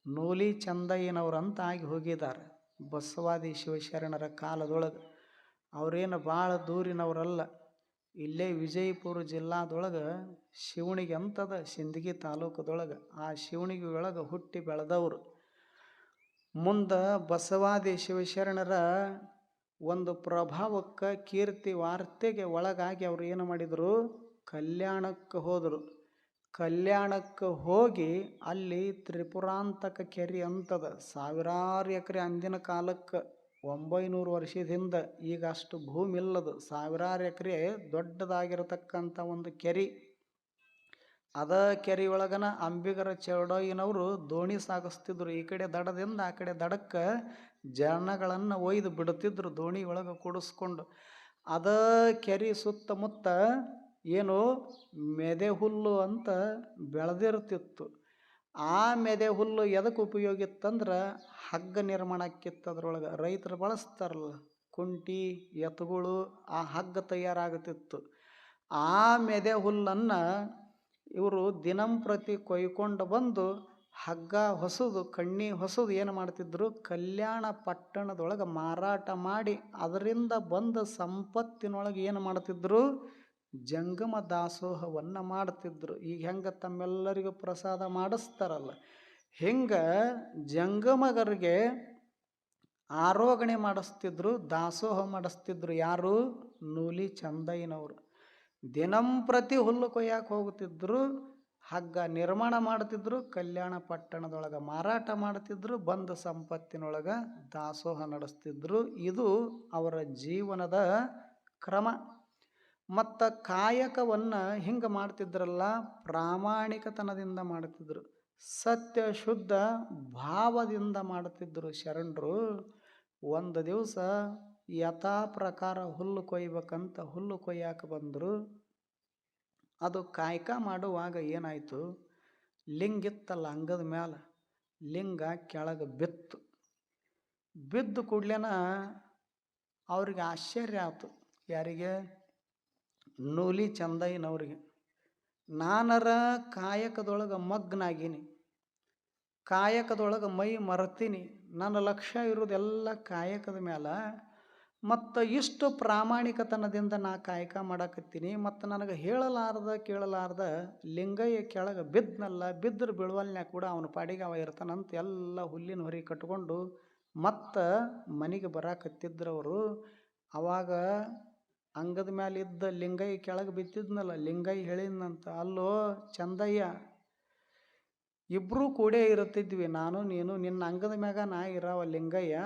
ನೂಲಿ ಚಂದಯ್ಯನವ್ರು ಅಂತ ಆಗಿ ಹೋಗಿದ್ದಾರೆ. ಬಸವಾದಿ ಶಿವಶರಣರ ಕಾಲದೊಳಗೆ ಅವರೇನು ಭಾಳ ದೂರಿನವರಲ್ಲ. ಇಲ್ಲೇ ವಿಜಯಪುರ ಜಿಲ್ಲಾದೊಳಗೆ ಶಿವಣಿಗೆ ಅಂತದ, ಸಿಂದಗಿ ತಾಲೂಕದೊಳಗೆ. ಆ ಶಿವಣಿಗೆ ಒಳಗೆ ಹುಟ್ಟಿ ಬೆಳೆದವರು. ಮುಂದೆ ಬಸವಾದಿ ಶಿವಶರಣರ ಒಂದು ಪ್ರಭಾವಕ್ಕೆ, ಕೀರ್ತಿ ವಾರ್ತೆಗೆ ಒಳಗಾಗಿ ಅವರು ಏನು ಮಾಡಿದರು, ಕಲ್ಯಾಣಕ್ಕೆ ಹೋದರು. ಕಲ್ಯಾಣಕ್ಕೆ ಹೋಗಿ ಅಲ್ಲಿ ತ್ರಿಪುರಾಂತಕ ಕೆರೆ ಅಂತದ, ಸಾವಿರಾರು ಎಕರೆ. ಅಂದಿನ ಕಾಲಕ್ಕೆ 900 ವರ್ಷದಿಂದ, ಈಗ ಅಷ್ಟು ಭೂಮಿ ಇಲ್ಲದು, ಸಾವಿರಾರು ಎಕರೆ ದೊಡ್ಡದಾಗಿರತಕ್ಕಂಥ ಒಂದು ಕೆರೆ. ಅದ ಕೆರೆ ಒಳಗನ ಅಂಬಿಗರ ಚೌಡಯ್ಯನವರು ದೋಣಿ ಸಾಗಿಸ್ತಿದ್ರು. ಈ ಕಡೆ ದಡದಿಂದ ಆ ಕಡೆ ದಡಕ್ಕೆ ಜನಗಳನ್ನು ಒಯ್ದು ಬಿಡುತ್ತಿದ್ರು ದೋಣಿ ಒಳಗೆ ಕೂಡಿಸ್ಕೊಂಡು. ಅದ ಕೆರೆ ಸುತ್ತಮುತ್ತ ಏನು ಮೆದೆ ಹುಲ್ಲು ಅಂತ ಬೆಳೆದಿರ್ತಿತ್ತು. ಆ ಮೆದೆ ಹುಲ್ಲು ಎದಕ್ಕೆ ಉಪಯೋಗ ಇತ್ತಂದ್ರೆ ಹಗ್ಗ ನಿರ್ಮಾಣ ಆಕ್ಕಿತ್ತು. ಅದ್ರೊಳಗೆ ರೈತರು ಬಳಸ್ತಾರಲ್ಲ, ಕುಂಟಿ ಎತ್ತುಗಳು, ಆ ಹಗ್ಗ ತಯಾರಾಗುತ್ತಿತ್ತು. ಆ ಮೆದೆ ಹುಲ್ಲನ್ನು ಇವರು ದಿನಂಪ್ರತಿ ಕೊಯ್ಕೊಂಡು ಬಂದು ಹಗ್ಗ ಹೊಸದು, ಕಣ್ಣಿ ಹೊಸದು ಏನು ಮಾಡ್ತಿದ್ರು, ಕಲ್ಯಾಣ ಪಟ್ಟಣದೊಳಗೆ ಮಾರಾಟ ಮಾಡಿ ಅದರಿಂದ ಬಂದ ಸಂಪತ್ತಿನೊಳಗೆ ಏನು ಮಾಡ್ತಿದ್ರು, ಜಂಗಮ ದಾಸೋಹವನ್ನು ಮಾಡ್ತಿದ್ರು. ಈಗ ಹೆಂಗೆ ತಮ್ಮೆಲ್ಲರಿಗೂ ಪ್ರಸಾದ ಮಾಡಿಸ್ತಾರಲ್ಲ, ಹಿಂಗೆ ಜಂಗಮಗರಿಗೆ ಆರೋಗಣೆ ಮಾಡಿಸ್ತಿದ್ರು, ದಾಸೋಹ ಮಾಡಿಸ್ತಿದ್ರು. ಯಾರು? ನೂಲಿ ಚಂದಯ್ಯನವರು. ದಿನಂಪ್ರತಿ ಹುಲ್ಲು ಕೊಯ್ಯಕ್ಕೆ ಹೋಗ್ತಿದ್ರು, ಹಗ್ಗ ನಿರ್ಮಾಣ ಮಾಡ್ತಿದ್ರು, ಕಲ್ಯಾಣ ಪಟ್ಟಣದೊಳಗೆ ಮಾರಾಟ ಮಾಡ್ತಿದ್ರು, ಬಂದ ಸಂಪತ್ತಿನೊಳಗೆ ದಾಸೋಹ ನಡೆಸ್ತಿದ್ರು. ಇದು ಅವರ ಜೀವನದ ಕ್ರಮ. ಮತ್ತು ಕಾಯಕವನ್ನು ಹಿಂಗೆ ಮಾಡ್ತಿದ್ರಲ್ಲ, ಪ್ರಾಮಾಣಿಕತನದಿಂದ ಮಾಡ್ತಿದ್ರು, ಸತ್ಯ ಶುದ್ಧ ಭಾವದಿಂದ ಮಾಡ್ತಿದ್ರು ಶರಣರು. ಒಂದು ದಿವಸ ಯಥಾ ಪ್ರಕಾರ ಹುಲ್ಲು ಕೊಯ್ಬೇಕಂತ ಹುಲ್ಲು ಕೊಯ್ಯಾಕೆ ಬಂದರು. ಅದು ಕಾಯ್ಕ ಮಾಡುವಾಗ ಏನಾಯಿತು, ಲಿಂಗಿತ್ತಲ್ಲ ಅಂಗದ ಮ್ಯಾಲ, ಲಿಂಗ ಕೆಳಗೆ ಬಿತ್ತು. ಬಿದ್ದು ಕೂಡ್ಲೇನ ಅವ್ರಿಗೆ ಆಶ್ಚರ್ಯ ಆಯ್ತು. ಯಾರಿಗೆ? ನೂಲಿ ಚಂದಯ್ಯನವ್ರಿಗೆ. ನಾನರ ಕಾಯಕದೊಳಗೆ ಮಗ್ನಾಗೀನಿ, ಕಾಯಕದೊಳಗೆ ಮೈ ಮರೆತೀನಿ, ನನ್ನ ಲಕ್ಷ್ಯ ಇರೋದೆಲ್ಲ ಕಾಯಕದ ಮೇಲೆ. ಮತ್ತು ಇಷ್ಟು ಪ್ರಾಮಾಣಿಕತನದಿಂದ ನಾ ಕಾಯಕ ಮಾಡಕತ್ತೀನಿ, ಮತ್ತು ನನಗೆ ಹೇಳಲಾರ್ದ ಕೇಳಲಾರ್ದ ಲಿಂಗಯ್ಯ ಕೆಳಗೆ ಬಿದ್ದನಲ್ಲ, ಬಿದ್ದರೆ ಬೀಳುವಲ್ನ್ಯಾಗ ಕೂಡ ಅವನ ಪಾಡಿಗೆ ಅವ ಇರ್ತಾನಂತ ಎಲ್ಲ ಹುಲ್ಲಿನ ಹೊರಿ ಕಟ್ಕೊಂಡು ಮತ್ತು ಮನೆಗೆ ಬರಾಕತ್ತಿದ್ರವರು. ಅವಾಗ ಅಂಗದ ಮೇಲೆ ಇದ್ದ ಲಿಂಗಯ್ಯ ಕೆಳಗೆ ಬಿದ್ದಿದ್ನಲ್ಲ, ಲಿಂಗಯ್ಯ ಹೇಳಿದ್ನಂತ, ಅಲ್ಲೋ ಚಂದಯ್ಯ, ಇಬ್ಬರೂ ಕೂಡೇ ಇರುತ್ತಿದ್ವಿ, ನಾನು ನೀನು. ನಿನ್ನ ಅಂಗದ ಮ್ಯಾಗ ನಾ ಇರವ ಲಿಂಗಯ್ಯ,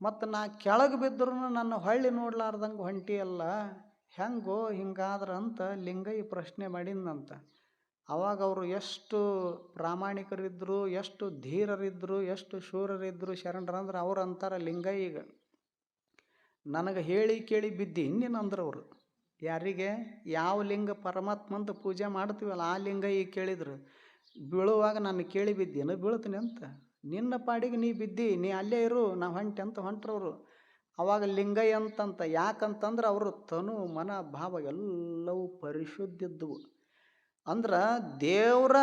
ಮತ್ತು ನಾ ಕೆಳಗೆ ಬಿದ್ದರೂ ನನ್ನ ಹೊಳ್ಳಿ ನೋಡ್ಲಾರ್ದಂಗೆ ಹೊಂಟಿಯಲ್ಲ, ಹೆಂಗೋ ಹಿಂಗಾದ್ರೆ ಅಂತ ಲಿಂಗಯ್ಯ ಪ್ರಶ್ನೆ ಮಾಡಿದ್ನಂತ. ಅವಾಗ ಅವರು ಎಷ್ಟು ಪ್ರಾಮಾಣಿಕರಿದ್ದರು, ಎಷ್ಟು ಧೀರರಿದ್ದರು, ಎಷ್ಟು ಶೂರರಿದ್ದರು ಶರಣರಂದ್ರೆ, ಅವ್ರು ಅಂತಾರೆ ಲಿಂಗಯ್ಯಗೆ, ನನಗೆ ಹೇಳಿ ಕೇಳಿ ಬಿದ್ದಿ ಇನ್ನೇನಂದ್ರೆ ಅವರು. ಯಾರಿಗೆ? ಯಾವ ಲಿಂಗ ಪರಮಾತ್ಮಂತ ಪೂಜೆ ಮಾಡ್ತೀವಲ್ಲ ಆ ಲಿಂಗಯ್ಯ ಕೇಳಿದ್ರು, ಬೀಳುವಾಗ ನಾನು ಕೇಳಿ ಬಿದ್ದೇನು ಬೀಳ್ತೀನಿ ಅಂತ, ನಿನ್ನ ಪಾಡಿಗೆ ನೀ ಬಿದ್ದಿ, ನೀ ಅಲ್ಲೇ ಇರು, ನಾ ಹೊಂಟೆ ಅಂತ ಹೊಂಟ್ರವರು. ಅವಾಗ ಲಿಂಗಯ್ಯ ಅಂತಂತ, ಯಾಕಂತಂದ್ರೆ ಅವರು ತನು ಮನ ಭಾವ ಎಲ್ಲವೂ ಪರಿಶುದ್ಧಿದ್ದವು. ಅಂದ್ರೆ ದೇವರ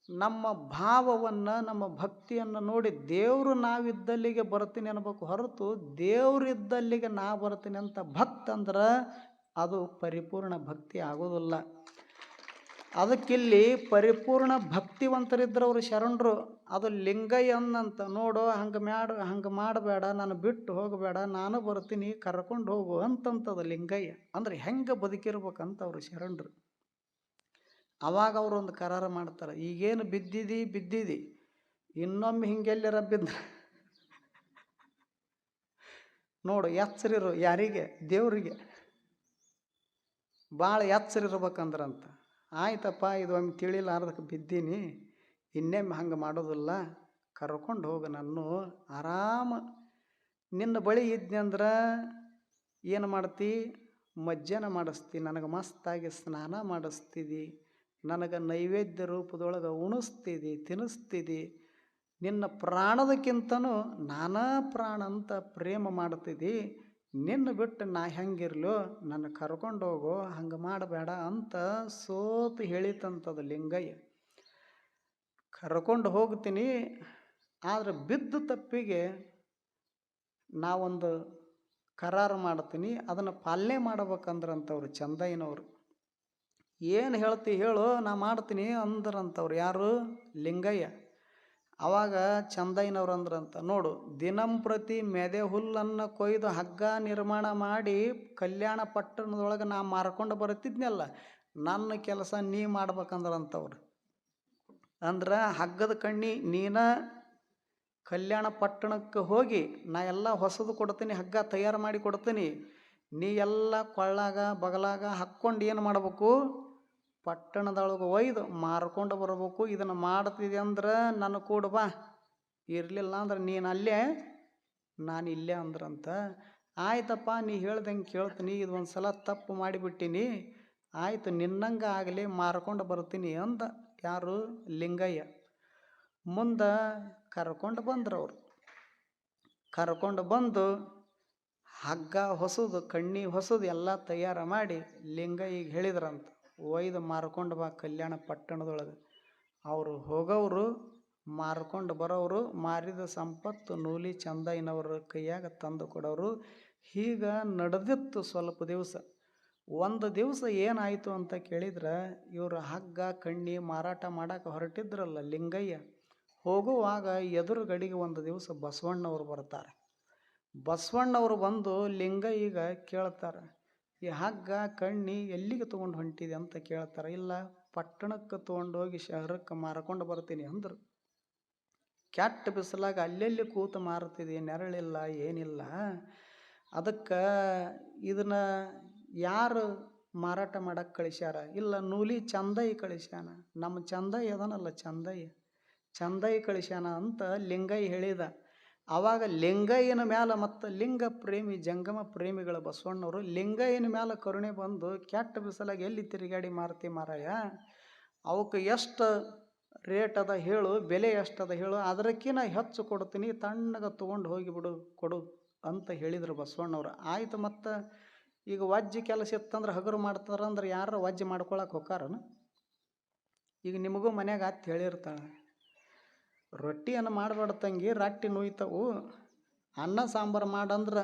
ನಮ್ಮ ಭಾವವನ್ನು, ನಮ್ಮ ಭಕ್ತಿಯನ್ನು ನೋಡಿ ದೇವರು ನಾವಿದ್ದಲ್ಲಿಗೆ ಬರ್ತೀನಿ ಅನ್ಬೇಕು ಹೊರತು ದೇವರಿದ್ದಲ್ಲಿಗೆ ನಾ ಬರ್ತೀನಿ ಅಂತ ಭಕ್ತ ಅಂದ್ರೆ ಅದು ಪರಿಪೂರ್ಣ ಭಕ್ತಿ ಆಗೋದಿಲ್ಲ. ಅದಕ್ಕಿಲ್ಲಿ ಪರಿಪೂರ್ಣ ಭಕ್ತಿವಂತರಿದ್ರವರು ಶರಣರು. ಅದು ಲಿಂಗಯ್ಯ ಅನ್ನಂತ, ನೋಡು ಹಂಗೆ ಮಾಡಬೇಡ, ನಾನು ಬಿಟ್ಟು ಹೋಗಬೇಡ, ನಾನು ಬರ್ತೀನಿ, ಕರ್ಕೊಂಡು ಹೋಗು ಅಂತಂತದ ಲಿಂಗಯ್ಯ. ಅಂದ್ರೆ ಹೆಂಗೆ ಬದುಕಿರ್ಬೇಕಂತ ಅವರು ಶರಣರು. ಅವಾಗ ಅವರು ಒಂದು ಕರಾರ ಮಾಡ್ತಾರೆ, ಈಗೇನು ಬಿದ್ದಿದಿ, ಇನ್ನೊಮ್ಮೆ ಹಿಂಗೆಲ್ಲರ ಬಿದ್ದ ನೋಡು ಎಚ್ಚರಿರು. ಯಾರಿಗೆ? ದೇವರಿಗೆ. ಭಾಳ ಎಚ್ಚರಿರ್ಬೇಕಂದ್ರಂತ. ಆಯ್ತಪ್ಪ, ಇದು ಒಮ್ಮೆ ತಿಳಿಲಾರ್ದಕ್ಕೆ ಬಿದ್ದೀನಿ, ಇನ್ನೊಮ್ಮೆ ಹಂಗೆ ಮಾಡೋದಿಲ್ಲ, ಕರ್ಕೊಂಡು ಹೋಗು ನಾನು ಆರಾಮ. ನಿನ್ನ ಬಳಿ ಇದ್ನಂದ್ರೆ ಏನು ಮಾಡ್ತಿ, ಮಜ್ಜನ ಮಾಡಿಸ್ತಿ, ನನಗೆ ಮಸ್ತಾಗಿ ಸ್ನಾನ ಮಾಡಿಸ್ತಿದ್ದಿ, ನನಗೆ ನೈವೇದ್ಯ ರೂಪದೊಳಗೆ ಉಣಿಸ್ತಿದ್ದಿ, ತಿನ್ನಿಸ್ತಿದ್ದಿ, ನಿನ್ನ ಪ್ರಾಣದಕ್ಕಿಂತನೂ ನಾನಾ ಪ್ರಾಣ ಅಂತ ಪ್ರೇಮ ಮಾಡ್ತಿದ್ದಿ, ನಿನ್ನ ಬಿಟ್ಟು ನಾ ಹೆಂಗಿರ್ಲೋ, ನನ್ನ ಕರ್ಕೊಂಡು ಹೋಗೋ, ಹಂಗೆ ಮಾಡಬೇಡ ಅಂತ ಸೋತು ಹೇಳಿತಂತದ ಲಿಂಗಯ್ಯ. ಕರ್ಕೊಂಡು ಹೋಗ್ತೀನಿ, ಆದರೆ ಬಿದ್ದ ತಪ್ಪಿಗೆ ನಾವೊಂದು ಕರಾರು ಮಾಡ್ತೀನಿ, ಅದನ್ನು ಪಾಲನೆ ಮಾಡ್ಬೇಕಂದ್ರಂಥವ್ರು ಚಂದಯ್ಯನವರು. ಏನು ಹೇಳ್ತಿ ಹೇಳು, ನಾ ಮಾಡ್ತೀನಿ ಅಂದ್ರಂಥವ್ರು. ಯಾರು? ಲಿಂಗಯ್ಯ. ಅವಾಗ ಚಂದಯ್ಯನವ್ರು ಅಂದ್ರಂತ, ನೋಡು ದಿನಂಪ್ರತಿ ಮೆದೆ ಹುಲ್ಲನ್ನು ಕೊಯ್ದು ಹಗ್ಗ ನಿರ್ಮಾಣ ಮಾಡಿ ಕಲ್ಯಾಣ ಪಟ್ಟಣದೊಳಗೆ ನಾ ಮಾರ್ಕೊಂಡು ಬರ್ತಿದ್ನಲ್ಲ, ನನ್ನ ಕೆಲಸ ನೀ ಮಾಡ್ಬೇಕಂದ್ರಂಥವ್ರು. ಅಂದ್ರೆ ಹಗ್ಗದ ಕಣ್ಣಿ ನೀನ ಕಲ್ಯಾಣ ಪಟ್ಟಣಕ್ಕೆ ಹೋಗಿ ನಾ ಎಲ್ಲ ಹೊಸದು ಕೊಡ್ತೀನಿ, ಹಗ್ಗ ತಯಾರು ಮಾಡಿ ಕೊಡ್ತೀನಿ, ನೀ ಎಲ್ಲ ಕೊಳ್ಳಾಗ ಬಗಲಾಗ ಹಾಕ್ಕೊಂಡು ಏನು ಮಾಡ್ಬೇಕು, ಪಟ್ಟಣದೊಳಗೆ ಒಯ್ದು ಮಾರ್ಕೊಂಡು ಬರ್ಬೇಕು. ಇದನ್ನು ಮಾಡ್ತಿದ್ದೆ ಅಂದ್ರೆ ನನ್ನ ಕೂಡ ಬಾ, ಇರಲಿಲ್ಲ ಅಂದ್ರೆ ನೀನು ಅಲ್ಲೇ ನಾನು ಇಲ್ಲೇ ಅಂದ್ರಂತ. ಆಯ್ತಪ್ಪ ನೀ ಹೇಳ್ದಂಗೆ ಕೇಳ್ತೀನಿ, ಇದು ಒಂದು ಸಲ ತಪ್ಪು ಮಾಡಿಬಿಟ್ಟಿನಿ, ಆಯಿತು ನಿನ್ನಂಗೆ ಆಗಲಿ ಮಾರ್ಕೊಂಡು ಬರ್ತೀನಿ ಅಂದ. ಯಾರು? ಲಿಂಗಯ್ಯ. ಮುಂದೆ ಕರ್ಕೊಂಡು ಬಂದ್ರವ್ರು. ಕರ್ಕೊಂಡು ಬಂದು ಹಗ್ಗ ಹೊಸದು ಕಣ್ಣಿ ಹೊಸದು ಎಲ್ಲ ತಯಾರು ಮಾಡಿ ಲಿಂಗಯ್ಯಗೆ ಹೇಳಿದ್ರಂತ, ಒಯ್ದು ಮಾರ್ಕೊಂಡು ಬಾ ಕಲ್ಯಾಣ ಪಟ್ಟಣದೊಳಗೆ. ಅವರು ಹೋಗೋರು, ಮಾರ್ಕೊಂಡು ಬರೋರು, ಮಾರಿದ ಸಂಪತ್ತು ನೂಲಿ ಚಂದಯ್ಯನವ್ರ ಕೈಯಾಗ ತಂದು ಕೊಡೋರು. ಹೀಗೆ ನಡೆದಿತ್ತು ಸ್ವಲ್ಪ ದಿವಸ. ಒಂದು ದಿವಸ ಏನಾಯಿತು ಅಂತ ಕೇಳಿದ್ರೆ, ಇವರು ಹಗ್ಗ ಕಣ್ಣಿ ಮಾರಾಟ ಮಾಡೋಕೆ ಹೊರಟಿದ್ರಲ್ಲ ಲಿಂಗಯ್ಯ, ಹೋಗುವಾಗ ಎದುರುಗಡೆಗೆ ಒಂದು ದಿವಸ ಬಸವಣ್ಣವ್ರು ಬರ್ತಾರೆ. ಬಸವಣ್ಣವ್ರು ಬಂದು ಲಿಂಗಯ್ಯಗ ಕೇಳ್ತಾರೆ, ಈ ಹಗ್ಗ ಕಣ್ಣಿ ಎಲ್ಲಿಗೆ ತೊಗೊಂಡು ಹೊಂಟಿದೆ ಅಂತ ಕೇಳ್ತಾರೆ. ಇಲ್ಲ ಪಟ್ಟಣಕ್ಕೆ ತೊಗೊಂಡೋಗಿ ಶಹರಕ್ಕೆ ಮಾರ್ಕೊಂಡು ಬರ್ತೀನಿ ಅಂದರು. ಕೆಟ್ಟ ಬಿಸಿಲಾಗ ಅಲ್ಲೆಲ್ಲಿ ಕೂತು ಮಾರ್ತಿದೆ, ನೆರಳಿಲ್ಲ ಏನಿಲ್ಲ, ಅದಕ್ಕೆ ಇದನ್ನು ಯಾರು ಮಾರಾಟ ಮಾಡಕ್ಕೆ ಕಳಿಸ್ಯಾರ? ಇಲ್ಲ ನೂಲಿ ಚಂದಯ್ಯ ಕಳಿಸ್ಯಾನ, ನಮ್ಮ ಚಂದಯ್ಯ ಅದನಲ್ಲ ಚಂದಯ್ಯ ಕಳಿಸ್ಯಾನ ಅಂತ ಲಿಂಗಯ್ಯ ಹೇಳಿದ. ಆವಾಗ ಲಿಂಗಯ್ಯನ ಮ್ಯಾಲ ಮತ್ತು ಲಿಂಗ ಪ್ರೇಮಿ ಜಂಗಮ ಪ್ರೇಮಿಗಳ ಬಸವಣ್ಣವರು ಲಿಂಗಯ್ಯನ ಮ್ಯಾಲ ಕರುಣೆ ಬಂದು, ಕೆಟ್ಟ ಬಿಸಿಲಾಗ ಎಲ್ಲಿ ತಿರುಗಾಡಿ ಮಾರ್ತಿ ಮಾರಾಯ, ಅವಕ್ಕೆ ಎಷ್ಟು ರೇಟ್ ಅದ ಹೇಳು, ಬೆಲೆ ಎಷ್ಟದ ಹೇಳು, ಅದಕ್ಕಿಂತ ಹೆಚ್ಚು ಕೊಡ್ತೀನಿ, ತಣ್ಣಗೆ ತೊಗೊಂಡು ಹೋಗಿಬಿಡು ಕೊಡು ಅಂತ ಹೇಳಿದರು ಬಸವಣ್ಣವ್ರು. ಆಯಿತು, ಮತ್ತು ಈಗ ವಜ್ಜೆ ಕೆಲಸ ಇತ್ತಂದ್ರೆ ಹಗರು ಮಾಡ್ತಾರಂದ್ರೆ ಯಾರು ವಜ್ಜೆ ಮಾಡ್ಕೊಳಕ್ಕೆ ಹೋಗಾರನ? ಈಗ ನಿಮಗೂ ಮನ್ಯಾಗ ಅತ್ತಿ ಹೇಳಿರ್ತಾಳೆ, ರೊಟ್ಟಿಯನ್ನು ಮಾಡಬೇಡ ತಂಗಿ, ರೊಟ್ಟಿ ನುಯ್ತವು, ಅನ್ನ ಸಾಂಬಾರು ಮಾಡಂದ್ರೆ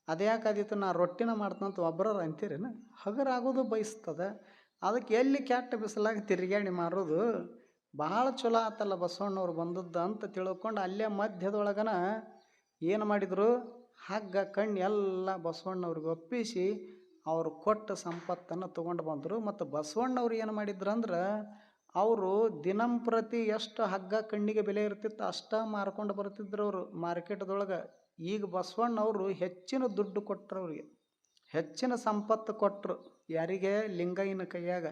ಅದ್ಯಾಕಾದಿತ್ತು ನಾ ರೊಟ್ಟಿನ ಮಾಡ್ತಂತ ಒಬ್ಬರ ಅಂತೀರೇನು? ಹಗರಾಗೋದು ಬಯಸ್ತದೆ. ಅದಕ್ಕೆ ಎಲ್ಲಿ ಕೆಟ್ಟ ಬಿಸಿಲಾಗ ತಿರುಗಾಡಿ ಮಾರೋದು, ಭಾಳ ಚಲೋ ಆತಲ್ಲ ಬಸವಣ್ಣವ್ರು ಬಂದದ್ದು ಅಂತ ತಿಳ್ಕೊಂಡು ಅಲ್ಲೇ ಮಧ್ಯದೊಳಗನ ಏನು ಮಾಡಿದರು, ಹಗ್ಗ ಕಣ್ಣು ಎಲ್ಲ ಬಸವಣ್ಣವ್ರಿಗೆ ಒಪ್ಪಿಸಿ ಅವರು ಕೊಟ್ಟ ಸಂಪತ್ತನ್ನು ತೊಗೊಂಡು ಬಂದರು. ಮತ್ತು ಬಸವಣ್ಣವ್ರು ಏನು ಮಾಡಿದ್ರಂದ್ರೆ, ಅವರು ದಿನಂಪ್ರತಿ ಎಷ್ಟು ಹಗ್ಗ ಕಣ್ಣಿಗೆ ಬೆಲೆ ಇರ್ತಿತ್ತು ಅಷ್ಟ ಮಾರ್ಕೊಂಡು ಬರ್ತಿದ್ರು ಅವರು ಮಾರ್ಕೆಟ್ದೊಳಗೆ. ಈಗ ಬಸವಣ್ಣವರು ಹೆಚ್ಚಿನ ದುಡ್ಡು ಕೊಟ್ಟರು, ಅವ್ರಿಗೆ ಹೆಚ್ಚಿನ ಸಂಪತ್ತು ಕೊಟ್ಟರು. ಯಾರಿಗೆ? ಲಿಂಗಯ್ಯನ ಕೈಯಾಗ.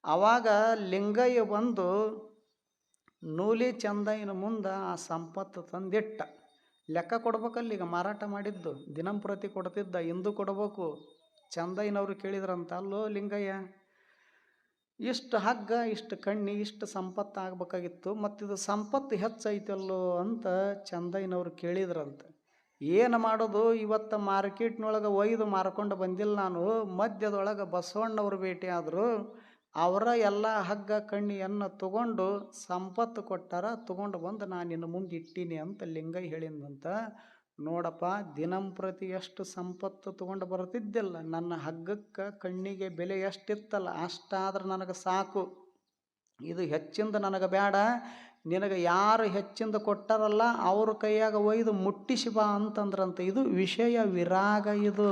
ಆವಾಗ ಲಿಂಗಯ್ಯ ಬಂದು ನೂಲಿ ಚಂದಯ್ಯನ ಮುಂದೆ ಆ ಸಂಪತ್ತು ತಂದಿಟ್ಟ. ಲೆಕ್ಕ ಕೊಡ್ಬೇಕಲ್ಲ, ಈಗ ಮಾರಾಟ ಮಾಡಿದ್ದು ದಿನಂಪ್ರತಿ ಕೊಡ್ತಿದ್ದ, ಇಂದು ಕೊಡಬೇಕು. ಚಂದಯ್ಯನವರು ಕೇಳಿದ್ರಂತ, ಅಲ್ಲೋ ಲಿಂಗಯ್ಯ, ಇಷ್ಟು ಹಗ್ಗ ಇಷ್ಟು ಕಣ್ಣಿ ಇಷ್ಟು ಸಂಪತ್ತು ಆಗ್ಬೇಕಾಗಿತ್ತು, ಮತ್ತಿದು ಸಂಪತ್ತು ಹೆಚ್ಚೈತಲ್ಲೋ ಅಂತ ಚಂದಯ್ಯನವ್ರು ಕೇಳಿದ್ರಂತ. ಏನು ಮಾಡೋದು, ಇವತ್ತು ಮಾರ್ಕೆಟ್ನೊಳಗೆ ಒಯ್ದು ಮಾರ್ಕೊಂಡು ಬಂದಿಲ್ಲ ನಾನು, ಮಧ್ಯದೊಳಗೆ ಬಸವಣ್ಣವ್ರು ಭೇಟಿ ಆದರು, ಅವರ ಎಲ್ಲ ಹಗ್ಗ ಕಣ್ಣಿಯನ್ನು ತಗೊಂಡು ಸಂಪತ್ತು ಕೊಟ್ಟಾರ, ತಗೊಂಡು ಬಂದು ನಾನು ನಿನ್ನ ಮುಂದೆ ಇಟ್ಟೀನಿ ಅಂತ ಲಿಂಗಯ್ಯ ಹೇಳಿದಂತ. ನೋಡಪ್ಪ, ದಿನಂಪ್ರತಿ ಎಷ್ಟು ಸಂಪತ್ತು ತೊಗೊಂಡು ಬರ್ತಿದ್ದಿಲ್ಲ, ನನ್ನ ಹಗ್ಗಕ್ಕೆ ಕಣ್ಣಿಗೆ ಬೆಲೆ ಎಷ್ಟಿತ್ತಲ್ಲ ಅಷ್ಟಾದ್ರೆ ನನಗೆ ಸಾಕು, ಇದು ಹೆಚ್ಚಿಂದ ನನಗೆ ಬೇಡ, ನಿನಗೆ ಯಾರು ಹೆಚ್ಚಿಂದ ಕೊಟ್ಟಾರಲ್ಲ ಅವ್ರ ಕೈಯಾಗ ಒಯ್ದು ಮುಟ್ಟಿಸಿ ಬಾ ಅಂತಂದ್ರಂತ. ಇದು ವಿಷಯ ವಿರಾಗ. ಇದು